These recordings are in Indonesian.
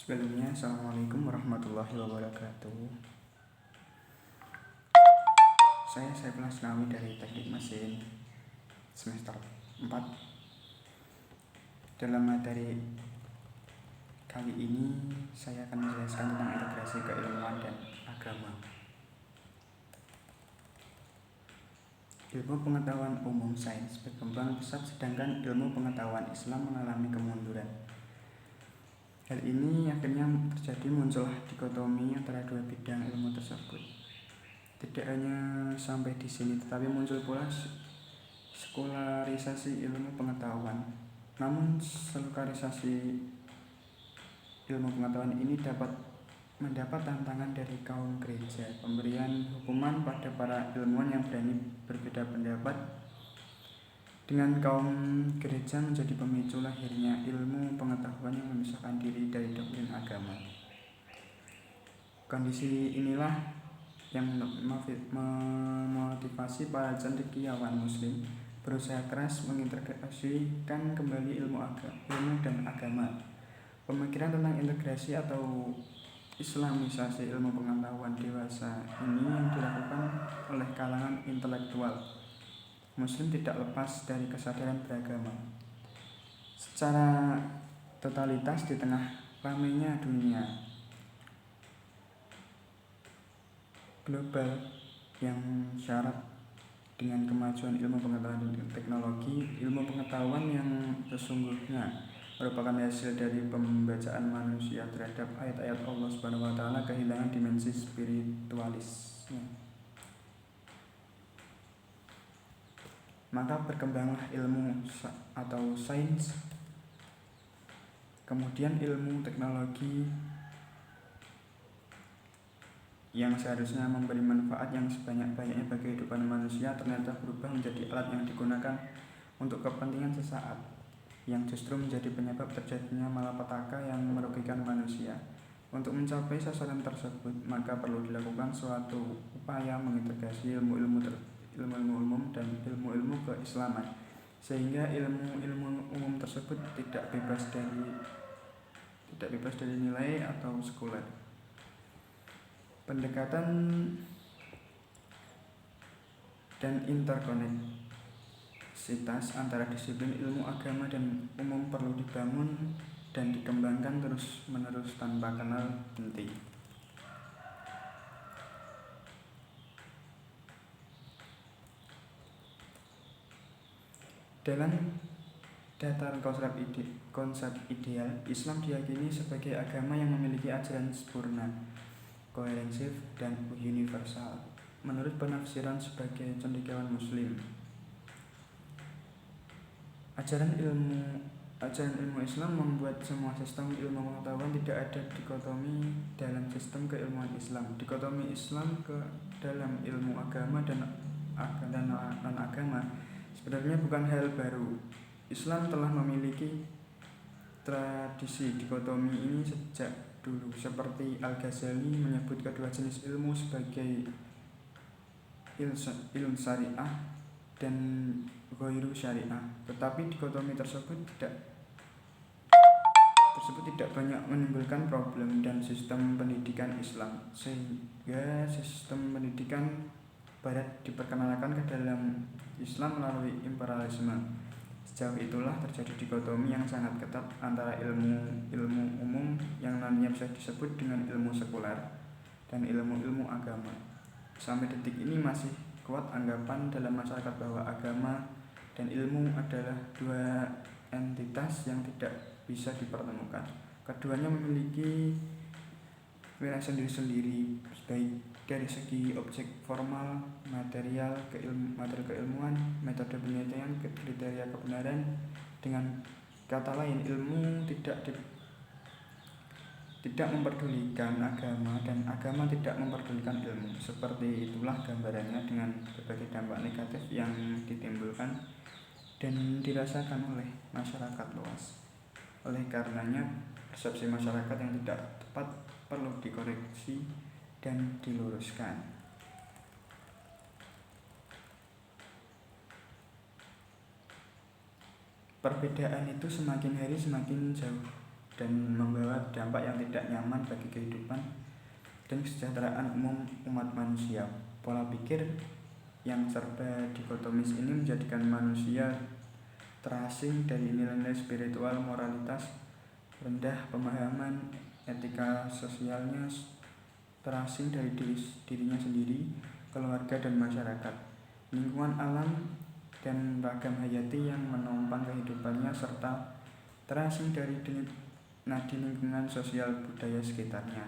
Sebelumnya, Assalamualaikum warahmatullahi wabarakatuh. Saya Saifullah Asnawi dari Teknik Mesin semester 4. Dalam materi kali ini, saya akan menjelaskan tentang integrasi keilmuan dan agama. Ilmu pengetahuan umum sains berkembang pesat, sedangkan ilmu pengetahuan Islam mengalami kemunduran. Hal ini akhirnya terjadi muncullah dikotomi antara dua bidang ilmu tersebut. Tidak hanya sampai di sini, tetapi muncul pula sekularisasi ilmu pengetahuan. Namun sekularisasi ilmu pengetahuan ini mendapat tantangan dari kaum gereja. Pemberian hukuman pada para ilmuwan yang berani berbeda pendapat dengan kaum gereja menjadi pemicu lahirnya ilmu pengetahuan yang memisahkan diri dari doktrin agama. Kondisi inilah yang memotivasi para cendekiawan muslim berusaha keras mengintegrasikan kembali ilmu dan agama. Pemikiran tentang integrasi atau islamisasi ilmu pengetahuan dewasa ini yang dilakukan oleh kalangan intelektual muslim tidak lepas dari kesadaran beragama. Secara totalitas di tengah ramainya dunia global yang syarat dengan kemajuan ilmu pengetahuan dan teknologi, ilmu pengetahuan yang sesungguhnya merupakan hasil dari pembacaan manusia terhadap ayat-ayat Allah Subhanahu wa taala kehilangan dimensi spiritualisnya. Maka berkembanglah ilmu atau sains, kemudian ilmu teknologi yang seharusnya memberi manfaat yang sebanyak-banyaknya bagi kehidupan manusia ternyata berubah menjadi alat yang digunakan untuk kepentingan sesaat, yang justru menjadi penyebab terjadinya malapetaka yang merugikan manusia. Untuk mencapai sasaran tersebut, maka perlu dilakukan suatu upaya mengintegrasi ilmu-ilmu umum dan ilmu-ilmu keislaman, sehingga ilmu-ilmu umum tersebut tidak bebas dari nilai atau sekuler. Pendekatan dan interkoneksitas antara disiplin ilmu agama dan umum perlu dibangun dan dikembangkan terus-menerus tanpa kenal henti. Dalam dataran konsep ideal, Islam diyakini sebagai agama yang memiliki ajaran sempurna, koherensif, dan universal. Menurut penafsiran sebagai cendekiawan muslim, ajaran ilmu Islam membuat semua sistem ilmu pengetahuan tidak ada dikotomi dalam sistem keilmuan Islam. Dikotomi Islam ke dalam ilmu agama dan non-agama sebenarnya bukan hal baru. Islam telah memiliki tradisi dikotomi ini sejak dulu, seperti Al-Ghazali menyebut kedua jenis ilmu sebagai ilmu syariah dan ghairu syariah. Tetapi dikotomi tersebut tidak banyak menimbulkan problem dan sistem pendidikan Islam, sehingga sistem pendidikan Barat diperkenalkan ke dalam Islam melalui imperialisme. Sejauh itulah terjadi dikotomi yang sangat ketat antara ilmu umum yang nantinya bisa disebut dengan ilmu sekuler dan ilmu agama. Sampai detik ini masih kuat anggapan dalam masyarakat bahwa agama dan ilmu adalah dua entitas yang tidak bisa dipertemukan. Keduanya memiliki wilayah sendiri-sendiri, baik dari segi objek formal, material keilmuan, metode penelitian, kriteria kebenaran. Dengan kata lain, ilmu tidak memperdulikan agama dan agama tidak memperdulikan ilmu. Seperti itulah gambarannya dengan berbagai dampak negatif yang ditimbulkan dan dirasakan oleh masyarakat luas. Oleh karenanya, persepsi masyarakat yang tidak tepat perlu dikoreksi dan diluruskan. Perbedaan itu semakin hari semakin jauh dan membawa dampak yang tidak nyaman bagi kehidupan dan kesejahteraan umum umat manusia. Pola pikir yang serba dikotomis ini menjadikan manusia terasing dari nilai-nilai spiritual, moralitas rendah, pemahaman etika sosialnya, terasing dari dirinya sendiri, keluarga dan masyarakat, lingkungan alam dan ragam hayati yang menopang kehidupannya, serta terasing dari nadi lingkungan sosial budaya sekitarnya.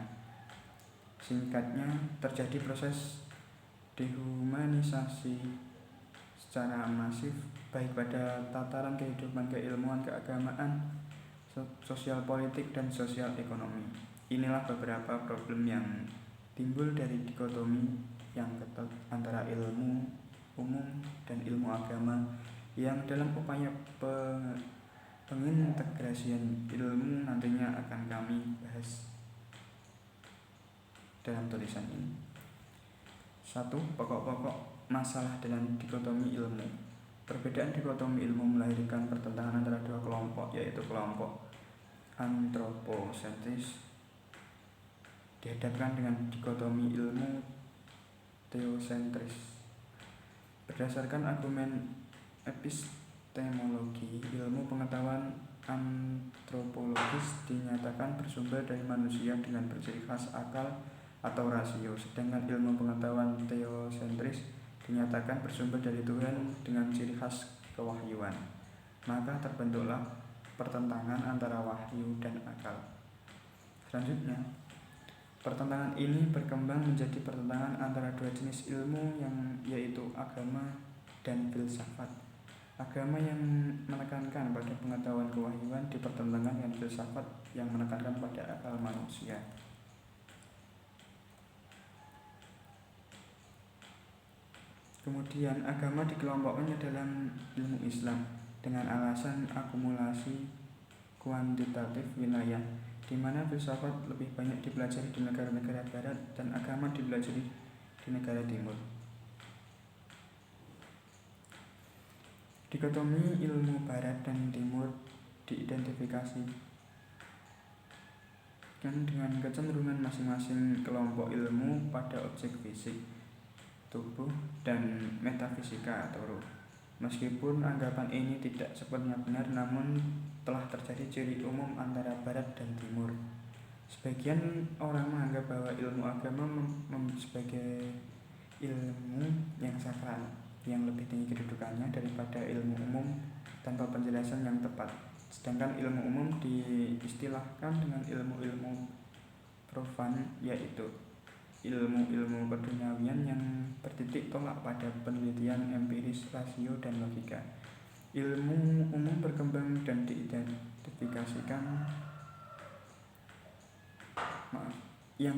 Singkatnya, terjadi proses dehumanisasi secara masif baik pada tataran kehidupan keilmuan, keagamaan, sosial politik, dan sosial ekonomi. Inilah beberapa problem yang timbul dari dikotomi yang ketat antara ilmu umum dan ilmu agama yang dalam upaya pengintegrasian ilmu nantinya akan kami bahas dalam tulisan ini. 1. Pokok-pokok masalah dalam dikotomi ilmu. Perbedaan dikotomi ilmu melahirkan pertentangan antara dua kelompok, yaitu kelompok antroposentris dihadapkan dengan dikotomi ilmu teosentris. Berdasarkan argumen epistemologi, ilmu pengetahuan antropologis dinyatakan bersumber dari manusia dengan berciri khas akal atau rasio, sedangkan ilmu pengetahuan teosentris dinyatakan bersumber dari Tuhan dengan ciri khas kewahyuan. Maka terbentuklah pertentangan antara wahyu dan akal. Selanjutnya, pertentangan ini berkembang menjadi pertentangan antara dua jenis ilmu yaitu agama dan filsafat. Agama yang menekankan pada pengetahuan kewahyuan dipertentangkan dengan filsafat yang menekankan pada akal manusia. Kemudian agama dikelompokkannya dalam ilmu Islam dengan alasan akumulasi kuantitatif wilayah, di mana filsafat lebih banyak dipelajari di negara-negara barat dan agama dipelajari di negara timur. Dikotomi ilmu barat dan timur diidentifikasi dengan kecenderungan masing-masing kelompok ilmu pada objek fisik, tubuh, dan metafisika atau ruh. Meskipun anggapan ini tidak sepenuhnya benar, namun telah terjadi ciri umum antara barat dan timur. Sebagian orang menganggap bahwa ilmu agama sebagai ilmu yang sakral, yang lebih tinggi kedudukannya daripada ilmu umum tanpa penjelasan yang tepat. Sedangkan ilmu umum diistilahkan dengan ilmu-ilmu profan, yaitu ilmu-ilmu keduniawian yang bertitik tolak pada penelitian empiris, rasio, dan logika. Ilmu umum berkembang dan yang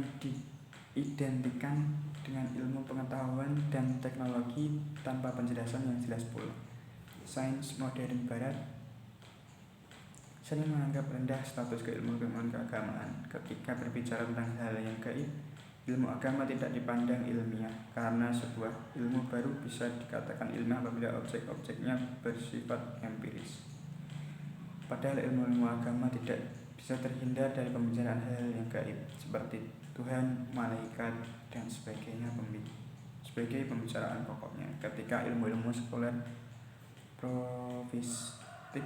diidentikan dengan ilmu pengetahuan dan teknologi tanpa penjelasan yang jelas pula. Sains modern barat sering menganggap rendah status keilmuan keagamaan. Ketika berbicara tentang hal yang gaib, ilmu agama tidak dipandang ilmiah, karena sebuah ilmu baru bisa dikatakan ilmiah apabila objek-objeknya bersifat empiris. Padahal ilmu agama tidak bisa terhindar dari pembicaraan hal yang gaib, seperti Tuhan, malaikat, dan sebagainya sebagai pembicaraan pokoknya. Ketika ilmu-ilmu sekuler profistik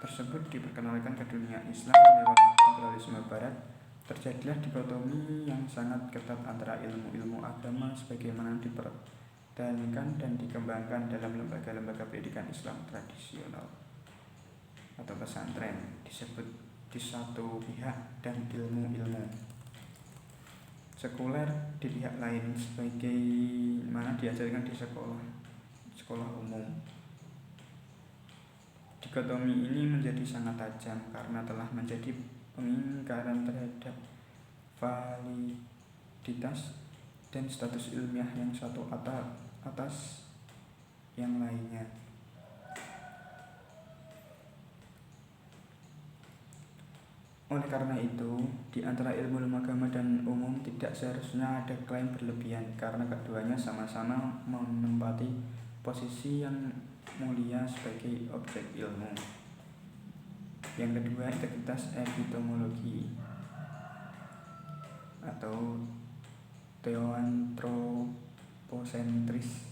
tersebut diperkenalkan ke dunia Islam lewat imperialisme barat, terjadilah dikotomi yang sangat ketat antara ilmu-ilmu agama sebagaimana dipertahankan dan dikembangkan dalam lembaga-lembaga pendidikan Islam tradisional atau pesantren disebut di satu pihak, dan ilmu-ilmu sekuler di pihak lain sebagaimana diajarkan di sekolah umum. Dikotomi ini menjadi sangat tajam karena telah menjadi pengingkaran terhadap validitas dan status ilmiah yang satu atas yang lainnya. Oleh karena itu, di antara ilmu agama dan umum tidak seharusnya ada klaim berlebihan, karena keduanya sama-sama menempati posisi yang mulia sebagai objek ilmu. Yang kedua, integritas epistemologi atau teoantropocentris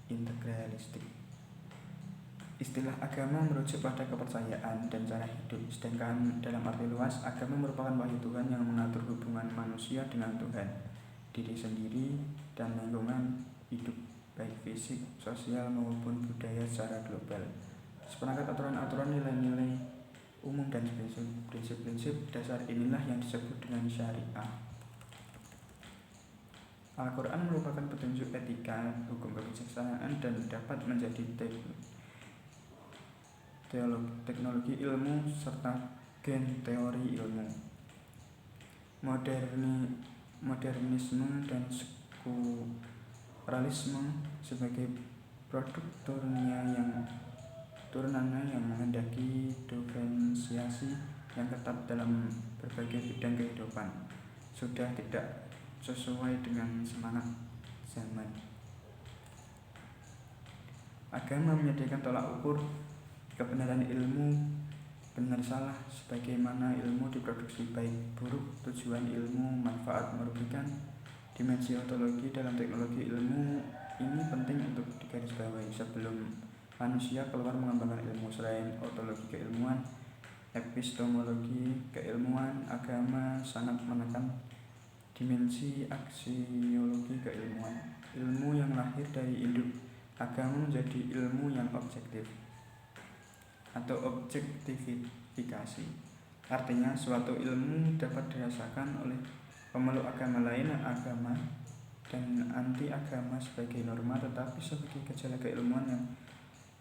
integralistik. Istilah agama merujuk pada kepercayaan dan cara hidup, sedangkan dalam arti luas, agama merupakan wahyu Tuhan yang mengatur hubungan manusia dengan Tuhan, diri sendiri, dan lingkungan hidup, baik fisik, sosial, maupun budaya secara global. Seperangkat aturan-aturan, nilai-nilai umum, dan prinsip-prinsip dasar inilah yang disebut dengan syariah. Al-Quran merupakan petunjuk etika, hukum kebijaksanaan, dan dapat menjadi teknologi ilmu serta gen teori ilmu. Modernisme dan sekularilisme sebagai produk turunannya yang menghendaki diferensiasi yang ketat dalam berbagai bidang kehidupan sudah tidak sesuai dengan semangat zaman. Agama menyediakan tolak ukur kebenaran ilmu, benar salah, sebagaimana ilmu diproduksi, baik buruk, tujuan ilmu, manfaat, merugikan. Dimensi ontologi dalam teknologi ilmu ini penting untuk digarisbawahi sebelum manusia keluar mengembangkan ilmu. Selain ontologi keilmuan, epistemologi keilmuan, agama sangat menekan dimensi aksiologi keilmuan. Ilmu yang lahir dari induk agama menjadi ilmu yang objektif atau objektifikasi. Artinya suatu ilmu dapat dirasakan oleh pemeluk agama lain, agama dan anti agama sebagai norma, tetapi sebagai gejala keilmuan yang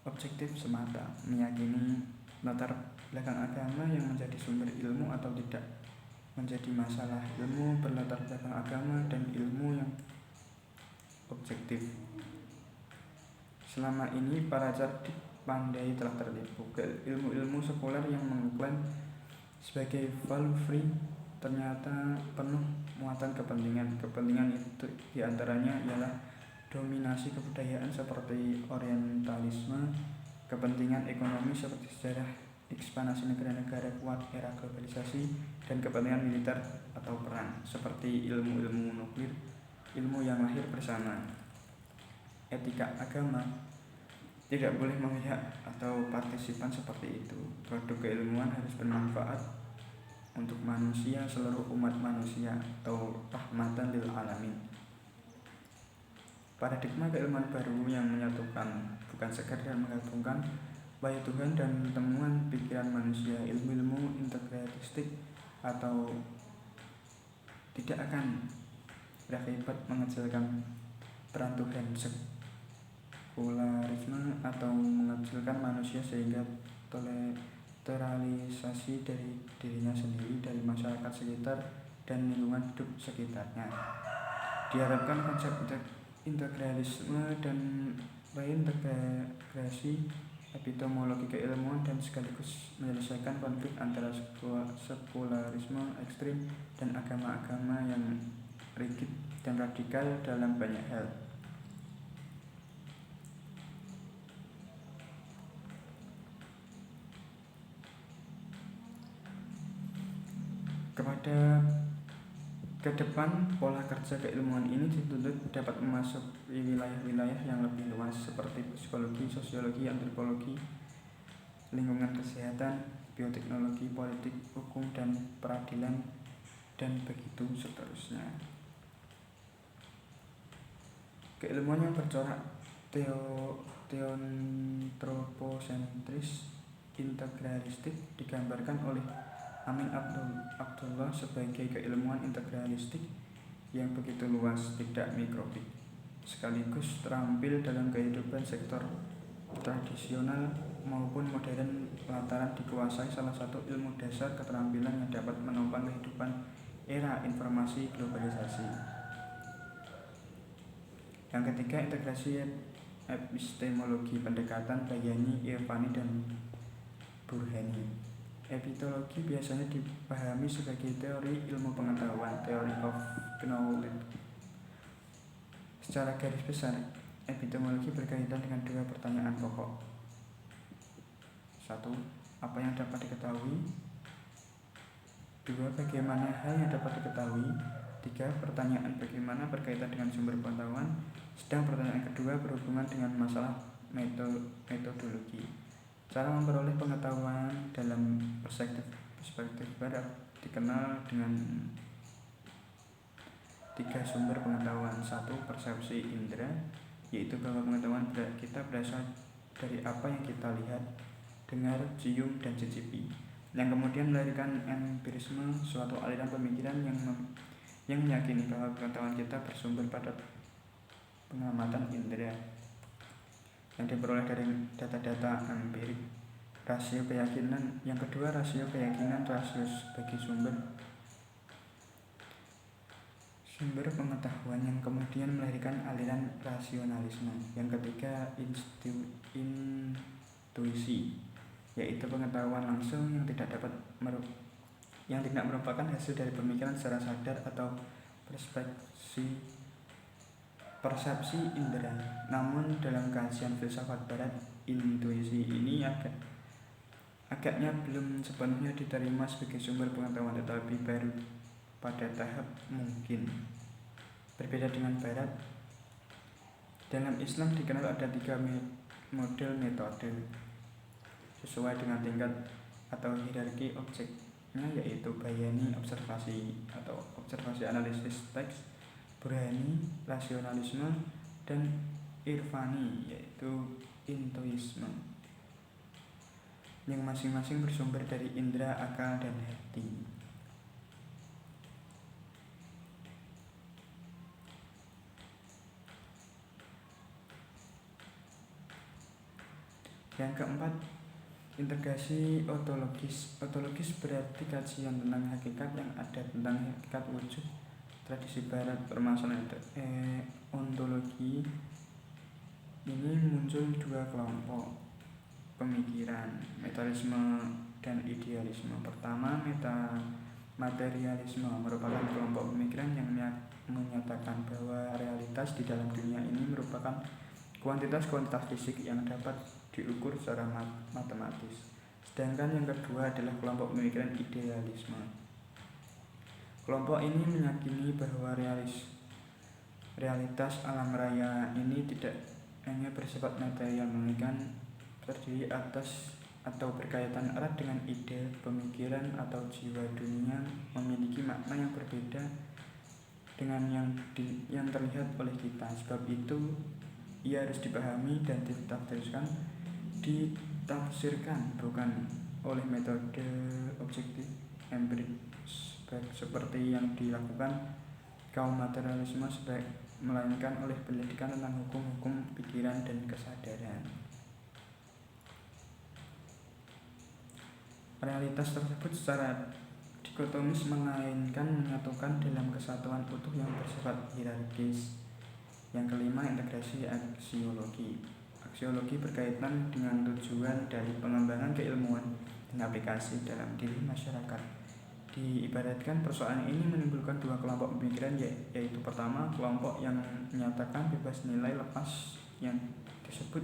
objektif semata, meyakini latar belakang agama yang menjadi sumber ilmu atau tidak menjadi masalah. Ilmu berlatar belakang agama dan ilmu yang objektif. Selama ini para cerdik pandai telah tertipu. Ilmu-ilmu sekuler yang mengklaim sebagai value free ternyata penuh muatan kepentingan. Kepentingan itu diantaranya ialah dominasi kebudayaan seperti orientalisme, kepentingan ekonomi seperti sejarah ekspansi negara-negara kuat era globalisasi, dan kepentingan militer atau perang seperti ilmu-ilmu nuklir, ilmu yang lahir bersama. Etika agama tidak boleh memihak atau partisipan seperti itu. Produk keilmuan harus bermanfaat untuk manusia, seluruh umat manusia, atau rahmatan lil alamin. Paradigma keilmuan baru yang menyatukan, bukan sekedar menggabungkan wahyu Tuhan dan temuan pikiran manusia. Ilmu-ilmu integralistik atau tidak akan berakibat mengecilkan peran Tuhan. Sekularisme atau mengecilkan manusia sehingga toleransi dari dirinya sendiri, dari masyarakat sekitar, dan lingkungan hidup sekitarnya. Diharapkan konsep integralisme dan reintegrasi epistemologi keilmuan dan sekaligus menyelesaikan konflik antara sekularisme ekstrim dan agama-agama yang rigid dan radikal dalam banyak hal. Ke depan, pola kerja keilmuan ini dituntut dapat memasuki wilayah-wilayah yang lebih luas seperti psikologi, sosiologi, antropologi, lingkungan kesehatan, bioteknologi, politik, hukum, dan peradilan, dan begitu seterusnya. Keilmuan yang bercorak teoantropocentris integralistik digambarkan oleh Amin Abdullah sebagai keilmuan integralistik yang begitu luas, tidak mikrobik, sekaligus terampil dalam kehidupan sektor tradisional maupun modern lantaran dikuasai salah satu ilmu dasar keterampilan yang dapat menopang kehidupan era informasi globalisasi. Yang ketiga, integrasi epistemologi, pendekatan Bayani, Irfani, dan Burhani. Epistemologi biasanya dipahami sebagai teori ilmu pengetahuan, theory of knowledge. Secara garis besar, epistemologi berkaitan dengan dua pertanyaan pokok. 1. apa yang dapat diketahui. 2. Bagaimana hal yang dapat diketahui. 3. Pertanyaan bagaimana berkaitan dengan sumber pengetahuan. Sedang pertanyaan kedua berhubungan dengan masalah metodologi. Cara memperoleh pengetahuan dalam perspektif barat dikenal dengan 3 sumber pengetahuan. 1. Persepsi indera, yaitu bahwa pengetahuan kita berasal dari apa yang kita lihat, dengar, cium, dan cicipi, yang kemudian melahirkan empirisme, suatu aliran pemikiran yang meyakini bahwa pengetahuan kita bersumber pada pengamatan indera yang diperoleh dari data-data empirik. Rasio keyakinan. Yang kedua, rasio keyakinan, rasio sebagai sumber pengetahuan yang kemudian melahirkan aliran rasionalisme. Yang ketiga, intuisi, yaitu pengetahuan langsung yang tidak merupakan hasil dari pemikiran secara sadar atau persepsi indera. Namun dalam kajian filsafat barat, intuisi ini agaknya belum sepenuhnya diterima sebagai sumber pengetahuan, tetapi baru pada tahap mungkin. Berbeda dengan barat, dalam Islam dikenal ada 3 model metode sesuai dengan tingkat atau hierarki objeknya, yaitu bayani, observasi atau observasi analisis teks, burhani, rasionalisme, dan irfani, yaitu intuisme, yang masing-masing bersumber dari indera, akal, dan hati. Yang keempat, integrasi ontologis. Ontologis berarti kajian tentang hakikat yang ada, tentang hakikat wujud. Tradisi barat permasalahan ontologi ini muncul 2 kelompok pemikiran, materialisme dan idealisme. Pertama, materialisme merupakan kelompok pemikiran yang menyatakan bahwa realitas di dalam dunia ini merupakan kuantitas-kuantitas fisik yang dapat diukur secara matematis. Sedangkan yang kedua adalah kelompok pemikiran idealisme. Kelompok ini meyakini bahwa realitas alam raya ini tidak hanya bersifat material, melainkan terdiri atas atau berkaitan erat dengan ide, pemikiran, atau jiwa. Dunia memiliki makna yang berbeda dengan yang terlihat oleh kita. Sebab itu ia harus dipahami dan ditafsirkan bukan oleh metode objektif empirik seperti yang dilakukan kaum materialisme, melainkan oleh pendidikan tentang hukum-hukum pikiran dan kesadaran. Realitas tersebut secara dikotomis melainkan menyatukan dalam kesatuan utuh yang bersifat hierarkis. Yang kelima, integrasi aksiologi. Aksiologi berkaitan dengan tujuan dari pengembangan keilmuan dan aplikasi dalam diri masyarakat. Diibaratkan persoalan ini menimbulkan 2 kelompok pemikiran, yaitu pertama, kelompok yang menyatakan bebas nilai lepas yang disebut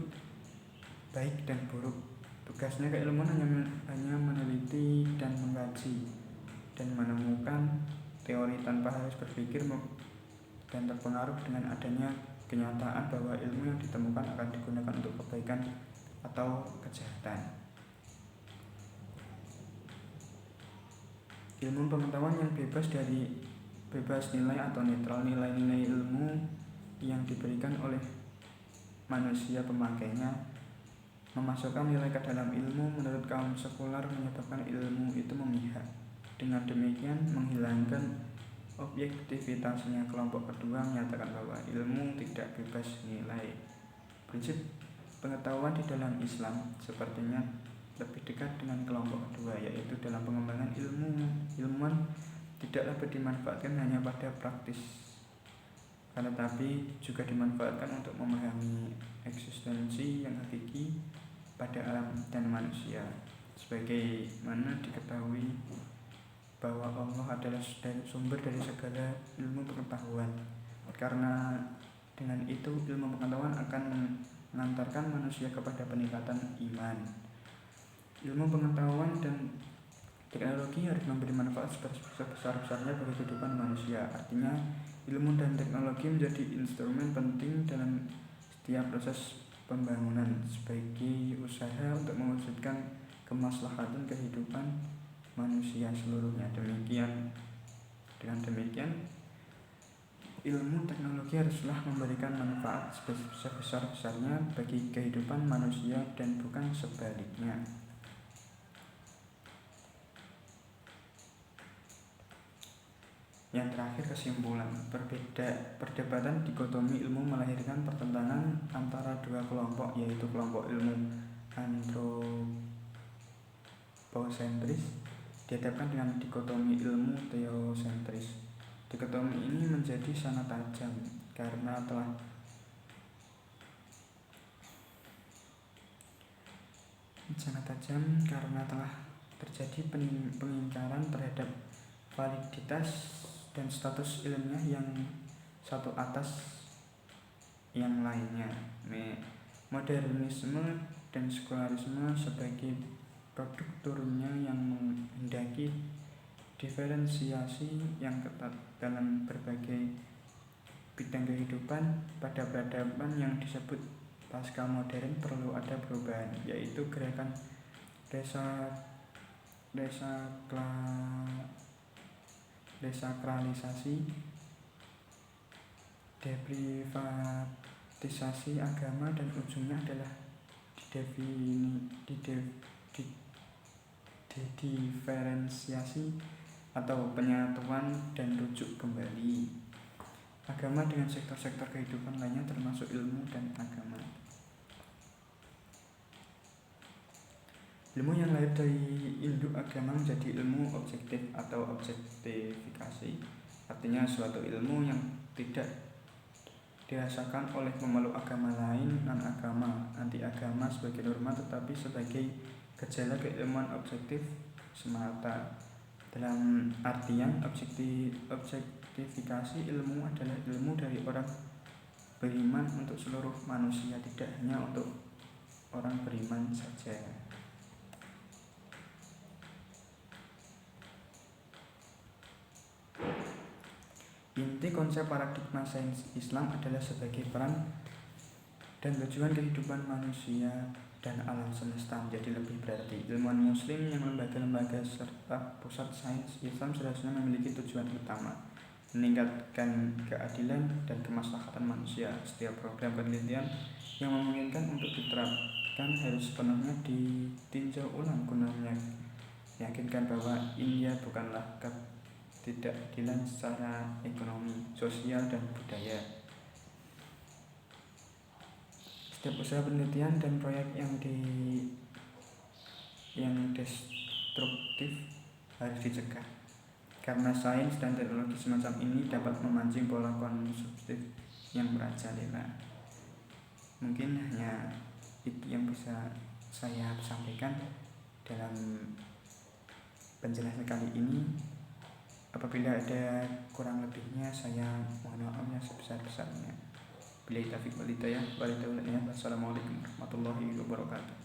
baik dan buruk. Tugasnya keilmuan hanya meneliti dan mengkaji dan menemukan teori tanpa harus berpikir dan terpengaruh dengan adanya kenyataan bahwa ilmu yang ditemukan akan digunakan untuk kebaikan atau kejahatan. Ilmu pengetahuan yang bebas nilai atau netral. Nilai-nilai ilmu yang diberikan oleh manusia pemakainya memasukkan nilai ke dalam ilmu. Menurut kaum sekular, menyebabkan ilmu itu memihak. Dengan demikian menghilangkan objektivitasnya. Kelompok kedua menyatakan bahwa ilmu tidak bebas nilai. Prinsip pengetahuan di dalam Islam sepertinya lebih dekat dengan kelompok kedua, yaitu dalam pengembangan ilmuwan tidak dapat dimanfaatkan hanya pada praktis, tetapi juga dimanfaatkan untuk memahami eksistensi yang hakiki pada alam dan manusia. Sebagaimana diketahui bahwa Allah adalah sumber dari segala ilmu pengetahuan. Karena dengan itu ilmu pengetahuan akan mengantarkan manusia kepada peningkatan iman. Ilmu pengetahuan dan teknologi harus memberi manfaat sebesar-besarnya bagi kehidupan manusia. Artinya, ilmu dan teknologi menjadi instrumen penting dalam setiap proses pembangunan sebagai usaha untuk mewujudkan kemaslahatan kehidupan manusia seluruhnya. Dengan demikian, ilmu teknologi haruslah memberikan manfaat sebesar-besarnya bagi kehidupan manusia dan bukan sebaliknya. Yang terakhir, kesimpulan. Perdebatan dikotomi ilmu melahirkan pertentangan antara dua kelompok, yaitu kelompok ilmu antropocentris dihadapkan dengan dikotomi ilmu teosentris. Dikotomi ini menjadi sangat tajam karena telah terjadi pengingkaran terhadap validitas dan status ilmiah yang satu atas yang lainnya. Modernisme dan sekularisme sebagai produk turunnya yang menghendaki diferensiasi yang ketat dalam berbagai bidang kehidupan. Pada peradaban yang disebut pasca modern perlu ada perubahan, yaitu gerakan desakralisasi, deprivatisasi agama, dan ujungnya adalah diferensiasi atau penyatuan dan rujuk kembali agama dengan sektor-sektor kehidupan lainnya termasuk ilmu dan agama. Ilmu yang lahir dari induk agama menjadi ilmu objektif atau objektifikasi, artinya suatu ilmu yang tidak dirasakan oleh pemeluk agama lain, non-agama, anti-agama sebagai norma, tetapi sebagai gejala keilmuan objektif semata. Dalam artian objektifikasi, ilmu adalah ilmu dari orang beriman untuk seluruh manusia, tidak hanya untuk orang beriman saja. Inti konsep paradigma sains Islam adalah sebagai peran dan tujuan kehidupan manusia dan alam semesta menjadi lebih berarti. Ilmuwan muslim yang lembaga-lembaga serta pusat sains Islam seharusnya memiliki tujuan utama meningkatkan keadilan dan kemaslahatan manusia. Setiap program penelitian yang memungkinkan untuk diterapkan harus sepenuhnya ditinjau ulang guna meyakinkan bahwa India bukanlah ketidakadilan secara ekonomi, sosial, dan budaya. Setiap usaha penelitian dan proyek yang destruktif harus dicegah, karena sains dan teknologi semacam ini dapat memancing pola konsumtif yang merajalela. Mungkin hanya itu yang bisa saya sampaikan dalam penjelasan kali ini. Apabila ada kurang lebihnya, saya mohon maaf yang sebesar-besarnya. Billahi taufiq wal hidayah. Wassalamualaikum warahmatullahi wabarakatuh.